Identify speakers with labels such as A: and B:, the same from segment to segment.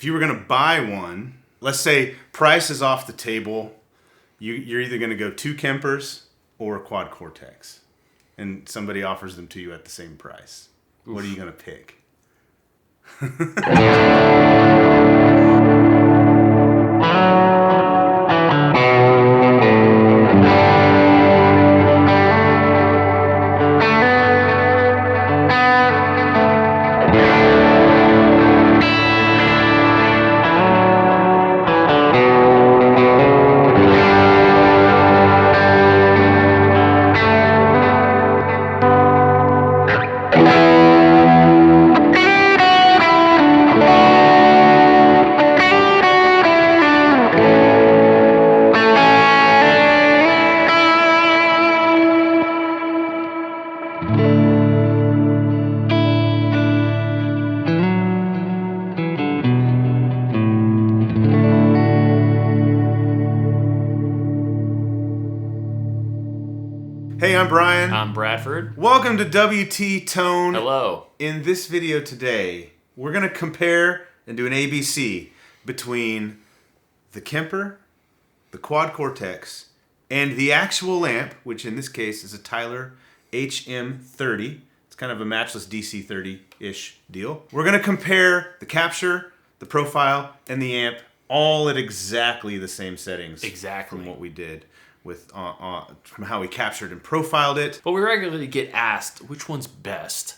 A: If you were going to buy one, let's say price is off the table, you're either going to go 2 Kempers or a Quad Cortex, and somebody offers them to you at the same price. Oof. What are you going to pick? Hey, I'm Brian.
B: I'm Bradford.
A: Welcome to WT Tone.
B: Hello.
A: In this video today, we're going to compare and do an ABC between the Kemper, the Quad Cortex, and the actual amp, which in this case is a Tyler HM30. It's kind of a matchless DC30-ish deal. We're going to compare the capture, the profile, and the amp all at exactly the same settings.
B: Exactly.
A: From what we did with from how we captured and profiled it.
B: But we regularly get asked which one's best.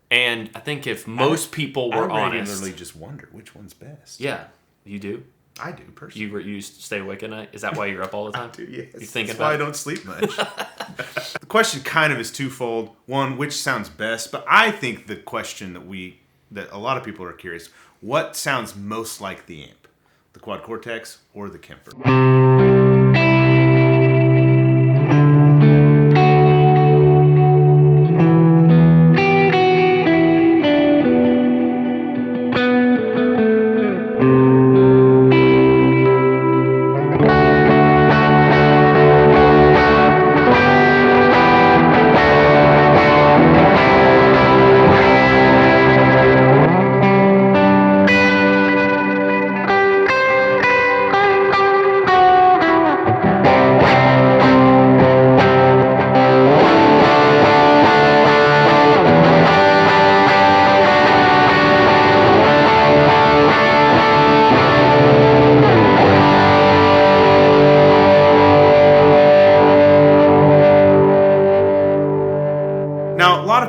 B: And I think if most people were honest...
A: I regularly just wonder which one's best.
B: Yeah. You do?
A: I do, personally.
B: You stay awake at night? Is that why you're up all the time?
A: I do, yes.
B: You thinking
A: That's why I don't sleep much. The question kind of is twofold. One, which sounds best? But I think the question that a lot of people are curious, what sounds most like the amp? The Quad Cortex or the Kemper?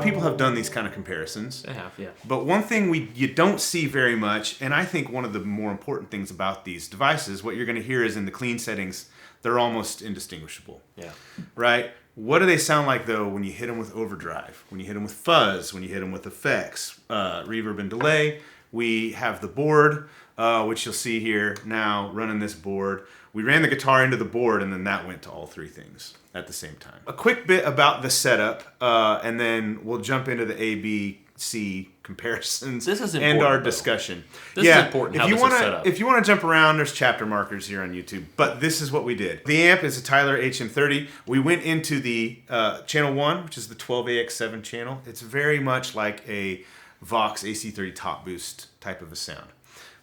A: People have done these kind of comparisons.
B: They have, yeah.
A: But one thing you don't see very much, and I think one of the more important things about these devices, what you're going to hear is in the clean settings, they're almost indistinguishable.
B: Yeah. Right?
A: What do they sound like, though, when you hit them with Overdrive, when you hit them with Fuzz, when you hit them with effects, reverb and delay? We have the board, which you'll see here now running this board. We ran the guitar into the board, and then that went to all three things at the same time. A quick bit about the setup, and then we'll jump into the A-B-C comparisons and our discussion.
B: This is important how this is set up.
A: If you want to jump around, there's chapter markers here on YouTube, but this is what we did. The amp is a Tyler HM30. We went into the channel 1, which is the 12AX7 channel. It's very much like a Vox AC30 top boost type of a sound.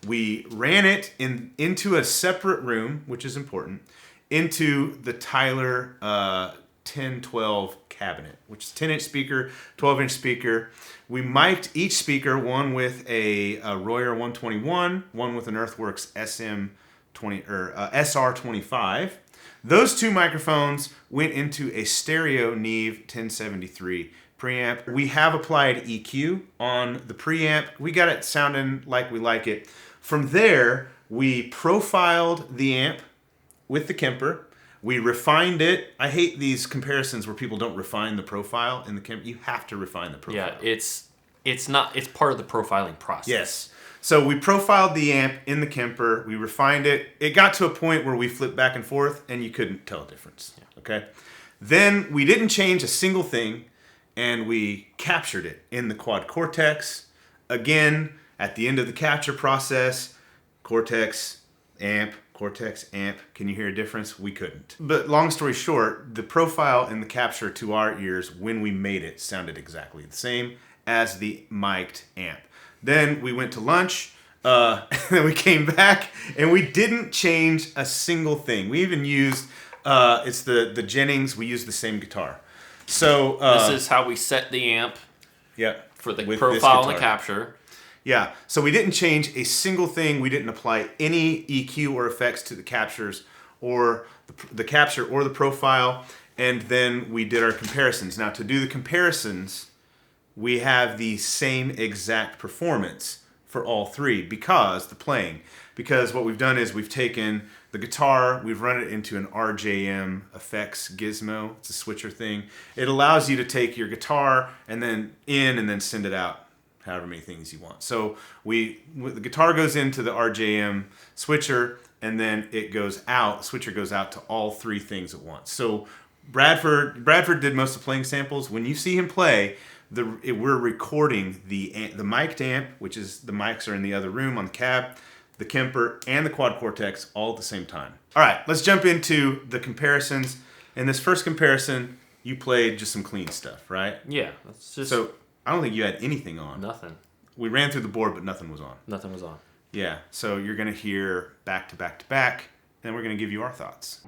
A: We ran it into a separate room, which is important, into the Tyler 1012 cabinet, which is 10-inch speaker, 12-inch speaker. We mic'd each speaker, one with a Royer 121, one with an Earthworks SR25. Those two microphones went into a stereo Neve 1073 preamp. We have applied EQ on the preamp. We got it sounding like we like it. From there, we profiled the amp with the Kemper. We refined it. I hate these comparisons where people don't refine the profile in the Kemper. You have to refine the profile.
B: Yeah, it's part of the profiling process.
A: Yes. So we profiled the amp in the Kemper. We refined it. It got to a point where we flipped back and forth, and you couldn't tell a difference. Yeah. Okay. Then we didn't change a single thing, and we captured it in the Quad Cortex. Again, at the end of the capture process, Cortex amp. Can you hear a difference? We couldn't. But long story short, the profile and the capture to our ears when we made it sounded exactly the same as the mic'd amp. Then we went to lunch. And then we came back and we didn't change a single thing. We even used, it's the Jennings, we used the same guitar. So
B: this is how we set the amp for the profile and the capture.
A: Yeah, so we didn't change a single thing. We didn't apply any EQ or effects to the captures or the capture or the profile. And then we did our comparisons. Now, to do the comparisons, we have the same exact performance for all three because what we've done is we've taken the guitar, we've run it into an RJM Effects Gizmo. It's a switcher thing. It allows you to take your guitar and then send it out however many things you want. So the guitar goes into the RJM switcher and then it goes out. The switcher goes out to all three things at once. So Bradford did most of the playing samples. When you see him play, we're recording the mic'd amp, which is the mics are in the other room on the cab, the Kemper and the Quad Cortex all at the same time. All right, let's jump into the comparisons. In this first comparison, you played just some clean stuff, right?
B: Yeah. That's just
A: So I don't think you had anything on.
B: nothing.
A: We ran through the board, but nothing was on.
B: Nothing was on.
A: Yeah, so you're going to hear back to back to back, and we're going to give you our thoughts.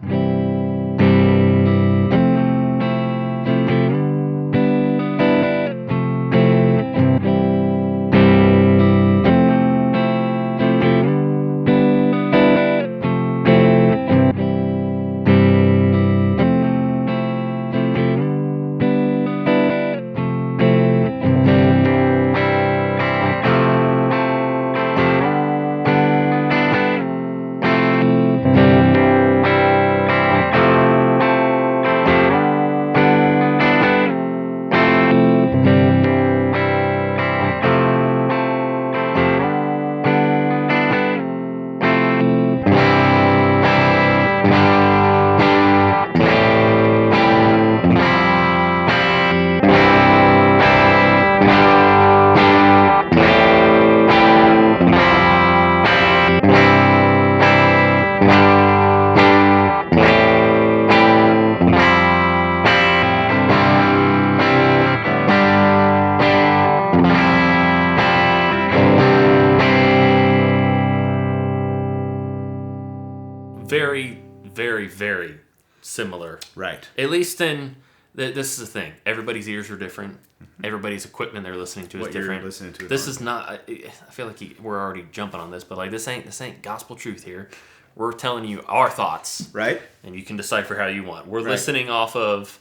B: Very, very, very similar.
A: Right.
B: At least in this is the thing. Everybody's ears are different. Everybody's equipment they're listening to is different.
A: You're listening to
B: this is not. I feel like we're already jumping on this, but like this ain't gospel truth here. We're telling you our thoughts,
A: right?
B: And you can decipher how you want. We're listening off of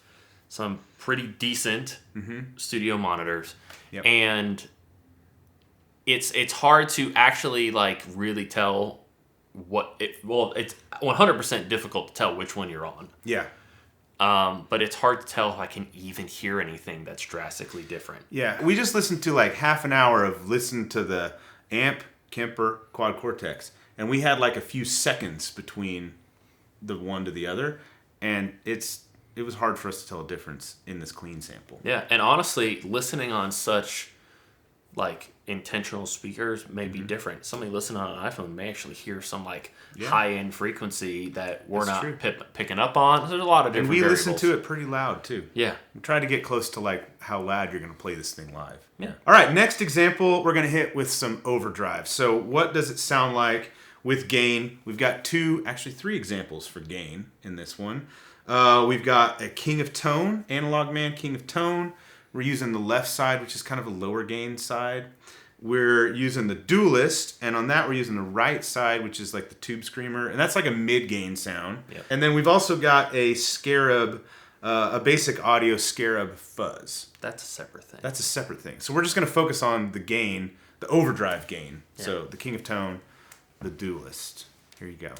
B: some pretty decent studio monitors, and it's hard to actually like really tell it's 100% difficult to tell which one you're on.
A: Yeah.
B: But it's hard to tell if I can even hear anything that's drastically different.
A: Yeah, we just listened to like half an hour of listen to the amp, Kemper, Quad Cortex, and we had like a few seconds between the one to the other, and it was hard for us to tell a difference in this clean sample.
B: Yeah, and honestly, listening on such like intentional speakers may be different. Somebody listening on an iPhone may actually hear some like high-end frequency that we're not picking up on. There's a lot of different variables.
A: Listen to it pretty loud too.
B: Yeah.
A: We try to get close to like how loud you're going to play this thing live.
B: Yeah.
A: All right, next example, we're going to hit with some overdrive. So what does it sound like with gain? We've got three examples for gain in this one. We've got a King of Tone, Analog Man King of Tone. We're using the left side, which is kind of a lower gain side. We're using the Duelist, and on that we're using the right side, which is like the Tube Screamer, and that's like a mid-gain sound.
B: Yep.
A: And then we've also got a Scarab, a basic audio Scarab fuzz.
B: That's a separate thing.
A: That's a separate thing. So we're just going to focus on the gain, the overdrive gain.
B: Yeah.
A: So the King of Tone, the Duelist. Here you go.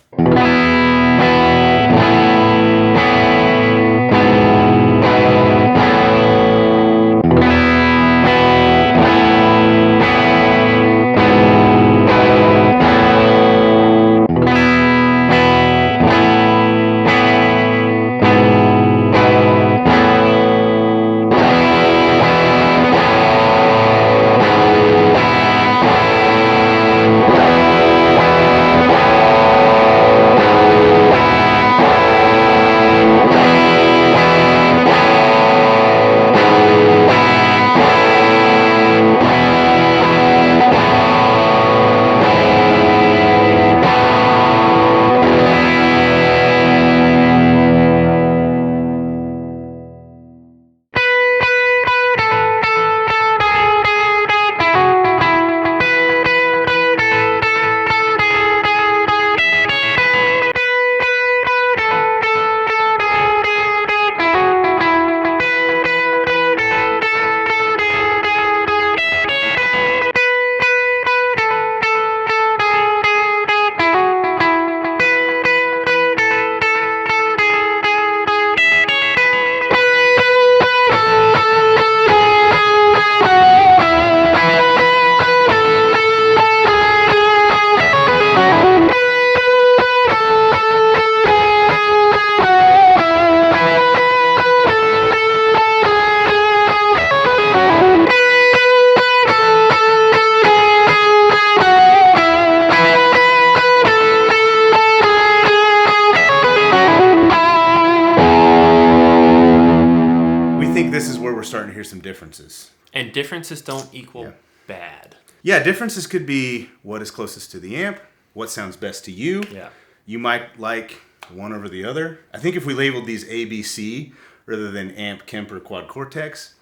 A: we're starting to hear some differences.
B: And differences don't equal bad.
A: Yeah, differences could be what is closest to the amp, what sounds best to you.
B: Yeah.
A: You might like one over the other. I think if we labeled these A, B, C rather than amp, Kemper, Quad Cortex,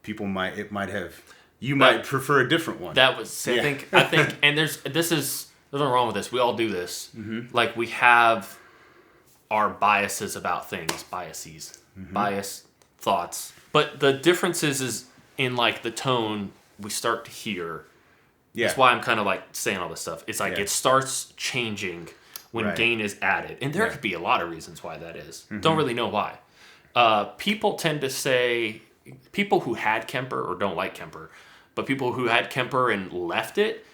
A: you might prefer a different one.
B: That was, I think, and there's nothing wrong with this. We all do this. Mm-hmm. Like, we have our biases about things, bias thoughts. But the differences is in, like, the tone we start to hear. Yeah. That's why I'm kind of, like, saying all this stuff. It's like it starts changing when gain is added. And there could be a lot of reasons why that is. Mm-hmm. Don't really know why. People tend to say, people who had Kemper or don't like Kemper, but people who had Kemper and left it,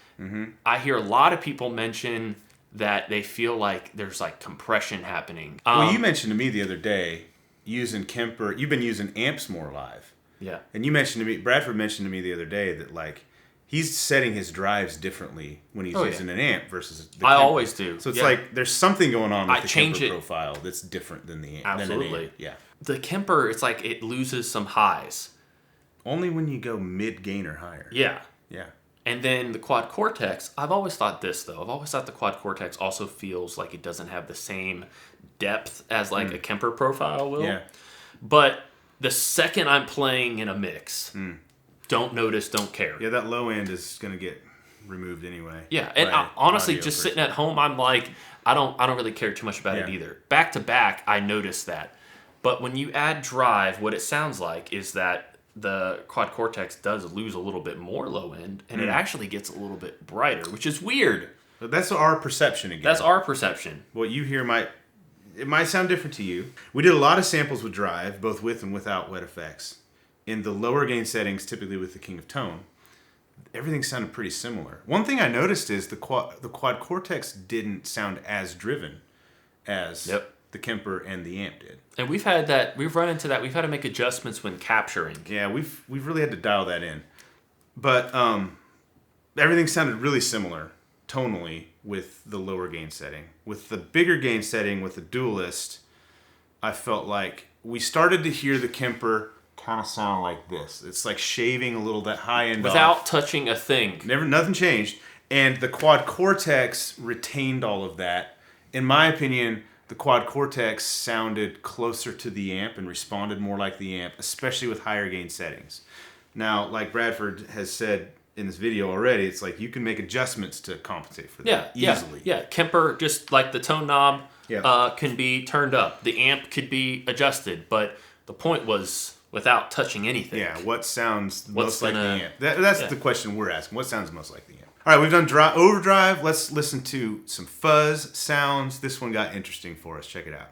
B: I hear a lot of people mention that they feel like there's like compression happening.
A: Well, you mentioned to me the other day, using Kemper, you've been using amps more live.
B: Yeah.
A: And you mentioned to me, Bradford mentioned to me the other day that like, he's setting his drives differently when he's using an amp versus the Kemper.
B: I always do.
A: So it's like, there's something going on with the Kemper
B: it.
A: profile that's different than the amp.
B: Absolutely.
A: Yeah.
B: The Kemper, it's like it loses some highs.
A: Only when you go mid-gain or higher.
B: Yeah.
A: Yeah.
B: And then the Quad Cortex, I've always thought this, though. I've always thought the Quad Cortex also feels like it doesn't have the same depth as, like, a Kemper profile will. Yeah. But the second I'm playing in a mix, don't notice, don't care.
A: Yeah, that low end is going to get removed anyway.
B: Yeah, and honestly, just sitting at home, I'm like, I don't really care too much about it either. Back to back, I notice that. But when you add drive, what it sounds like is that the Quad Cortex does lose a little bit more low end, and it actually gets a little bit brighter, which is weird.
A: But that's our perception again.
B: That's our perception.
A: What you hear might sound different to you. We did a lot of samples with drive, both with and without wet effects. In the lower gain settings, typically with the King of Tone, everything sounded pretty similar. One thing I noticed is the Quad Cortex didn't sound as driven as the Kemper and the amp did.
B: And we've run into that. We've had to make adjustments when capturing.
A: Yeah, we've really had to dial that in. But everything sounded really similar tonally with the lower gain setting. With the bigger gain setting, with the Duelist, I felt like we started to hear the Kemper kind of sound like this. It's like shaving a little that high end
B: without touching a thing.
A: Nothing changed. And the Quad Cortex retained all of that. In my opinion, the Quad Cortex sounded closer to the amp and responded more like the amp, especially with higher gain settings. Now, like Bradford has said in this video already, it's like you can make adjustments to compensate for that easily.
B: Yeah, Kemper, just like the tone knob can be turned up. The amp could be adjusted, but the point was without touching anything.
A: Yeah, what sounds most like the amp? That's the question we're asking. What sounds most like the amp? All right, we've done Overdrive. Let's listen to some fuzz sounds. This one got interesting for us. Check it out.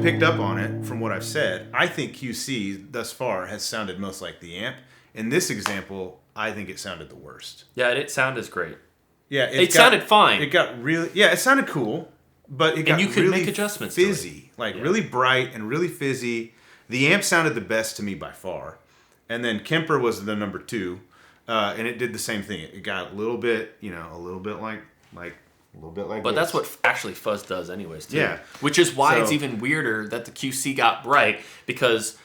A: Picked up on it from what I've said, I think QC thus far has sounded most like the amp. In this example, I think it sounded the worst.
B: Yeah, it sounded great.
A: Yeah,
B: it sounded fine.
A: It got really, it sounded cool, but it got
B: you could
A: really
B: make adjustments
A: fizzy, really bright and really fizzy. The amp sounded the best to me by far, and then Kemper was the number 2, and it did the same thing. It got a little bit, a little bit like.
B: But that's what actually Fuzz does anyways, too. Yeah. Which is why it's even weirder that the QC got bright, because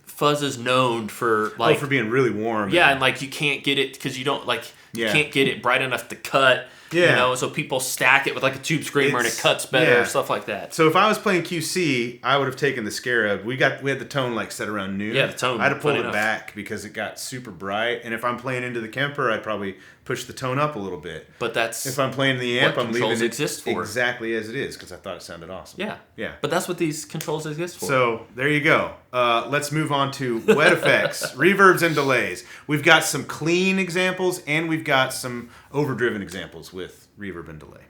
B: Fuzz is known for,
A: for being really warm.
B: Yeah, and you can't get it, because you don't, you can't get it bright enough to cut.
A: Yeah.
B: So people stack it with like a tube screamer and it cuts better, stuff like that.
A: So if I was playing QC, I would have taken the Scarab. We had the tone like set around noon.
B: Yeah, the tone.
A: I'd have pulled it back because it got super bright. And if I'm playing into the Kemper, I'd probably push the tone up a little bit.
B: But that's
A: if I'm playing the amp, I'm leaving it
B: exist for.
A: Exactly as it is because I thought it sounded awesome.
B: Yeah. But that's what these controls exist for.
A: So there you go. Let's move on to wet effects, reverbs, and delays. We've got some clean examples and we've got some overdriven examples with reverb and delay.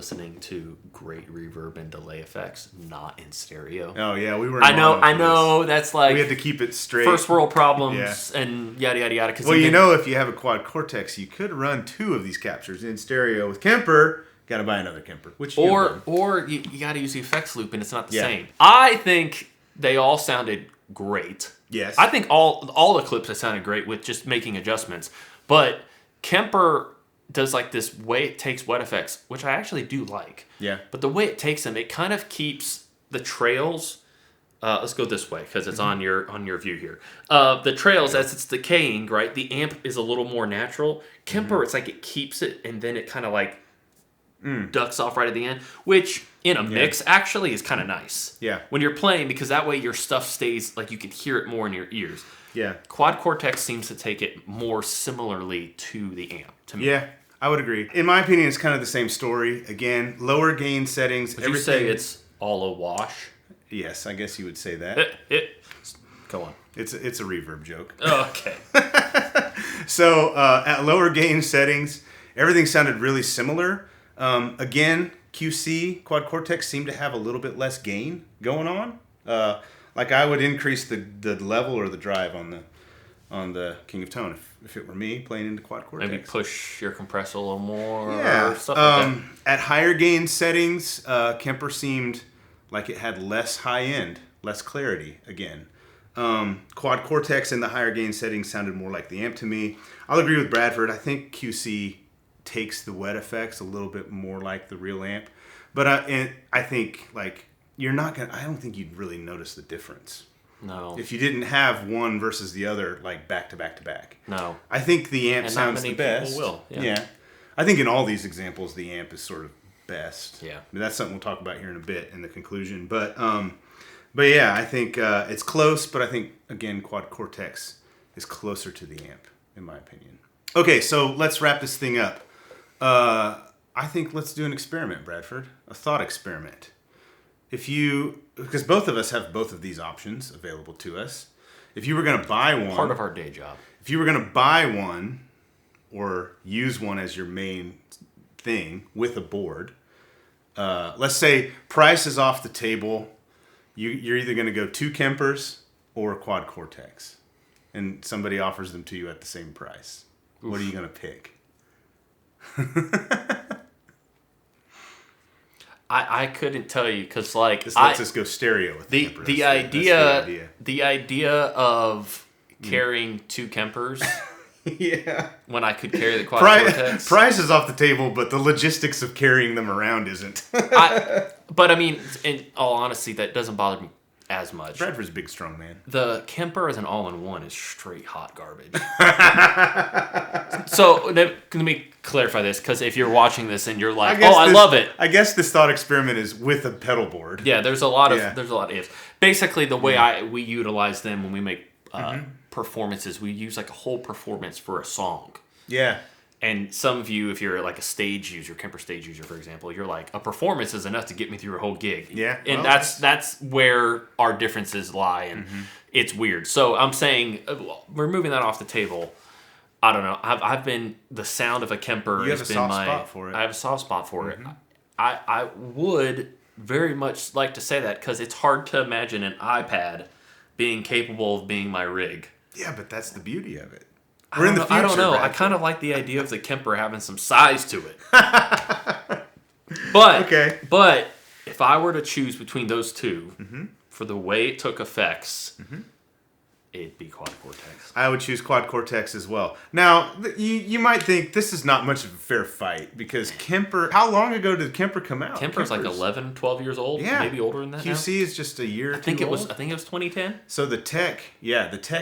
B: listening to great reverb and delay effects not in stereo.
A: Oh yeah, we were.
B: I know. That's like
A: we had to keep it straight.
B: First world problems and yada yada yada.
A: Well, if you have a quad Cortex, you could run 2 of these captures in stereo. With Kemper, got to buy another Kemper.
B: Or you got to use the effects loop, and it's not the same. I think they all sounded great.
A: Yes.
B: I think all the clips sounded great with just making adjustments. But Kemper does like this way it takes wet effects, which I actually do like.
A: Yeah.
B: But the way it takes them, it kind of keeps the trails. Let's go this way because it's on your view here. The trails, as it's decaying, right? The amp is a little more natural. Kemper, it's like it keeps it, and then it kind of like ducks off right at the end, which in a mix actually is kind of nice.
A: Yeah.
B: When you're playing, because that way your stuff stays like you can hear it more in your ears.
A: Yeah.
B: Quad Cortex seems to take it more similarly to the amp. To me.
A: Yeah. I would agree. In my opinion, it's kind of the same story. Again, lower gain settings.
B: Would you say it's all a wash?
A: Yes, I guess you would say that.
B: Go on.
A: It's a reverb joke.
B: Oh, okay.
A: So at lower gain settings, everything sounded really similar. Again, QC, Quad Cortex seemed to have a little bit less gain going on. Like I would increase the level or the drive on the King of Tone if it were me playing into Quad Cortex.
B: Maybe push your compressor a little more.
A: Yeah.
B: Or stuff like that.
A: At higher gain settings, Kemper seemed like it had less high end, less clarity again. Quad Cortex in the higher gain settings sounded more like the amp to me. I'll agree with Bradford. I think QC takes the wet effects a little bit more like the real amp. But I think like I don't think you'd really notice the difference.
B: No.
A: If you didn't have one versus the other, like back to back to back.
B: No.
A: I think the amp
B: and
A: sounds the best.
B: People will.
A: Yeah. I think in all these examples, the amp is sort of best.
B: Yeah.
A: But that's something we'll talk about here in a bit in the conclusion. But yeah, I think it's close. But I think again, Quad Cortex is closer to the amp, in my opinion. Okay, so let's wrap this thing up. I think let's do an experiment, Bradford. A thought experiment. Because both of us have both of these options available to us. If you were going to buy one...
B: Part of our day job.
A: If you were going to buy one or use one as your main thing with a board. Let's say price is off the table. You're either going to go 2 Kempers or a Quad Cortex, and somebody offers them to you at the same price. Oof. What are you going to pick?
B: I couldn't tell you because like
A: this lets us go stereo with the Kemper.
B: The idea of carrying 2 Kempers.
A: Yeah.
B: When I could carry the Quad Cortex.
A: Price is off the table, but the logistics of carrying them around isn't.
B: But I mean, in all honesty, that doesn't bother me as much.
A: Bradford's a big, strong man.
B: The Kemper as an all-in-one is straight hot garbage. So let me clarify this, because if you're watching this and you're like, I love it.
A: I guess this thought experiment is with a pedal board.
B: Yeah, there's a lot of ifs. Basically, the way we utilize them when we make performances, we use like a whole performance for a song.
A: Yeah.
B: And some of you, if you're like a stage user, Kemper stage user, for example, you're like, a performance is enough to get me through a whole gig.
A: Yeah.
B: And that's where our differences lie, and it's weird. So I'm saying, removing that off the table, I don't know. I've been, the sound of a Kemper has been my...
A: spot for it.
B: I have a soft spot for it. I would very much like to say that, because it's hard to imagine an iPad being capable of being my rig.
A: Yeah, but that's the beauty of it.
B: We're in the future. I don't know. Bradford. I kind of like the idea of the Kemper having some size to it. But if I were to choose between those two, for the way it took effects, it'd be Quad Cortex.
A: I would choose Quad Cortex as well. Now, you might think this is not much of a fair fight, because Kemper... How long ago did Kemper come out?
B: Kemper's like 11, 12 years old. Yeah. Maybe older than that
A: QC
B: now.
A: is just a year or two
B: I think it was 2010.
A: So the tech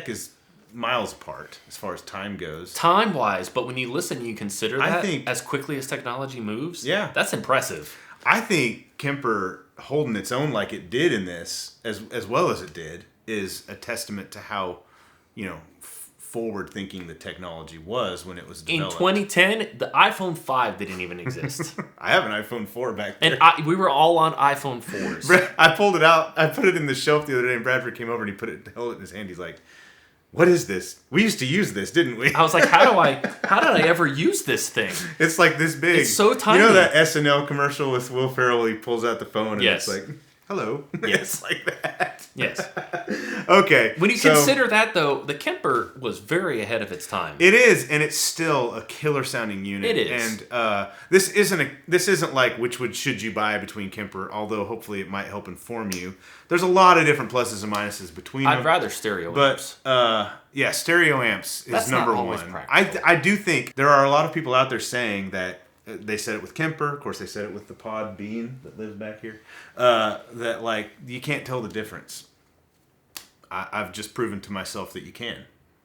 A: is miles apart as far as time goes.
B: Time-wise, but when you listen, you consider that, I think, as quickly as technology moves. Yeah. That's impressive.
A: I think Kemper holding its own like it did in this, as well as it did, is a testament to how, forward-thinking the technology was when it was developed.
B: In 2010, the iPhone 5 didn't even exist.
A: I have an iPhone 4 back there.
B: And we were all on iPhone 4s.
A: I pulled it out. I put it in the shelf the other day, and Bradford came over and he held it in his hand. He's like, "What is this? We used to use this, didn't we?"
B: I was like, how did I ever use this thing?
A: It's like this big.
B: It's so tiny.
A: You know that SNL commercial with Will Ferrell? He pulls out the phone and it's like, "Hello."
B: Yes.
A: It's like that.
B: Yes.
A: Okay.
B: When you consider that, though, the Kemper was very ahead of its time.
A: It is, and it's still a killer sounding unit.
B: It is.
A: And this isn't like should you buy between Kemper, although hopefully it might help inform you. There's a lot of different pluses and minuses between them.
B: I'd rather stereo amps.
A: But stereo amps is
B: That's
A: number
B: not always
A: one.
B: Practical.
A: I do think there are a lot of people out there saying that they said it with Kemper. Of course, they said it with the Pod Bean that lives back here. That like you can't tell the difference. I've just proven to myself that you can,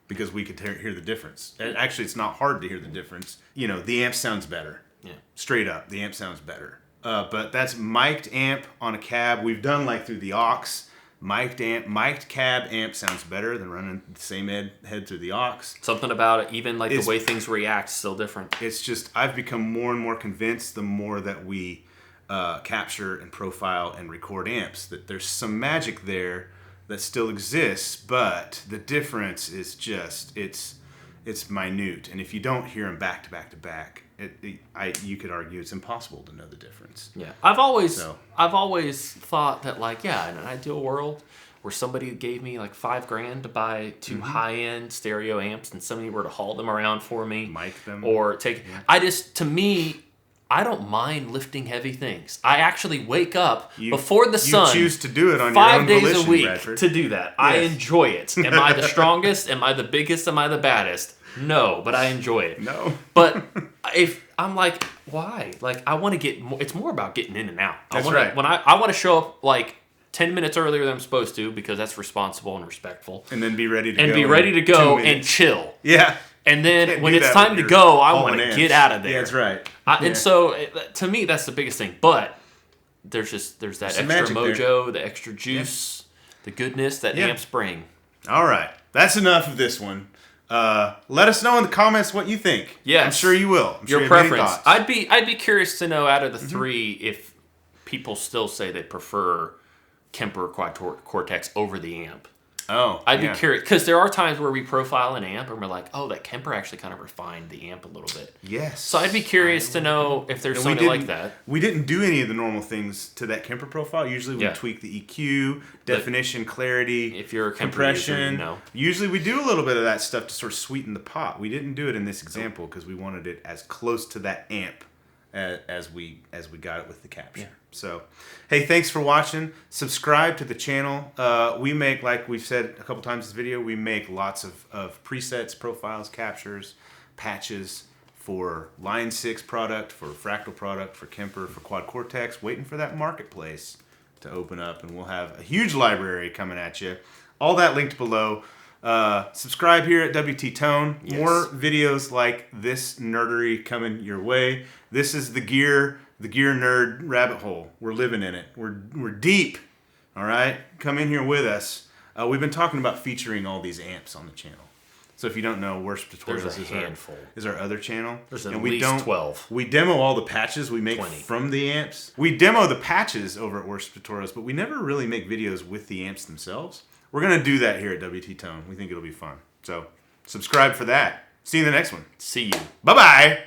A: because we could hear the difference. And actually, it's not hard to hear the difference. The amp sounds better.
B: Yeah. Straight
A: up, the amp sounds better. But that's mic'd amp on a cab. We've done like through the aux. Mic'd cab amp sounds better than running the same head through the aux.
B: Something about it, even like the way things react, still different.
A: It's just, I've become more and more convinced the more that we capture and profile and record amps, that there's some magic there that still exists, but the difference is just, it's minute. And if you don't hear them back to back to back, you could argue it's impossible to know the difference.
B: Yeah, I've always thought that, like, in an ideal world where somebody gave me like $5,000 to buy 2 high-end stereo amps, and somebody were to haul them around for me,
A: mic them,
B: or take. Yeah. I don't mind lifting heavy things. I actually wake up before the sun.
A: You choose to do it on
B: 5
A: your own
B: days a week,
A: Bradford,
B: to do that. Yes. I enjoy it. Am I the strongest? Am I the biggest? Am I the baddest? No, but I enjoy it.
A: No.
B: But if I'm like, why? Like, I want to get more. It's more about getting in and out.
A: That's right.
B: When I want to show up like 10 minutes earlier than I'm supposed to, because that's responsible and respectful.
A: And then be ready to
B: go and chill.
A: Yeah.
B: And then when it's time to go, I want to get out of there.
A: Yeah, that's right.
B: And so, to me, that's the biggest thing. But there's that extra mojo, the extra juice, the goodness that amps bring.
A: All right. That's enough of this one. Let us know in the comments what you think.
B: Yes.
A: I'm sure you will. I'm sure
B: your preference. I'd be curious to know, out of the three, if people still say they prefer Kemper Quad Cortex over the amp.
A: Oh,
B: I'd be curious, because there are times where we profile an amp and we're like, oh, that Kemper actually kind of refined the amp a little bit.
A: Yes.
B: So I'd be curious to know if there's something like that.
A: We didn't do any of the normal things to that Kemper profile. Usually we tweak the EQ, definition, clarity,
B: if you're a
A: compression.
B: User, you know.
A: Usually we do a little bit of that stuff to sort of sweeten the pot. We didn't do it in this example because we wanted it as close to that amp as we got it with the capture. Yeah. So, hey, thanks for watching. Subscribe to the channel. We make, like we've said a couple times in this video, we make lots of presets, profiles, captures, patches for Line 6 product, for Fractal product, for Kemper, for Quad Cortex. Waiting for that marketplace to open up, and we'll have a huge library coming at you. All that linked below. Subscribe here at WT Tone. Yes. More videos like this nerdery coming your way. This is the gear nerd rabbit hole. We're living in it. We're deep. All right, come in here with us. We've been talking about featuring all these amps on the channel. So if you don't know, Worst Tutorials is our other channel.
B: There's at least 12.
A: We demo all the patches we make
B: 20.
A: from the amps. We demo the patches over at Worst Tutorials, but we never really make videos with the amps themselves. We're going to do that here at WT Tone. We think it'll be fun. So subscribe for that. See you in the next one.
B: See you.
A: Bye-bye.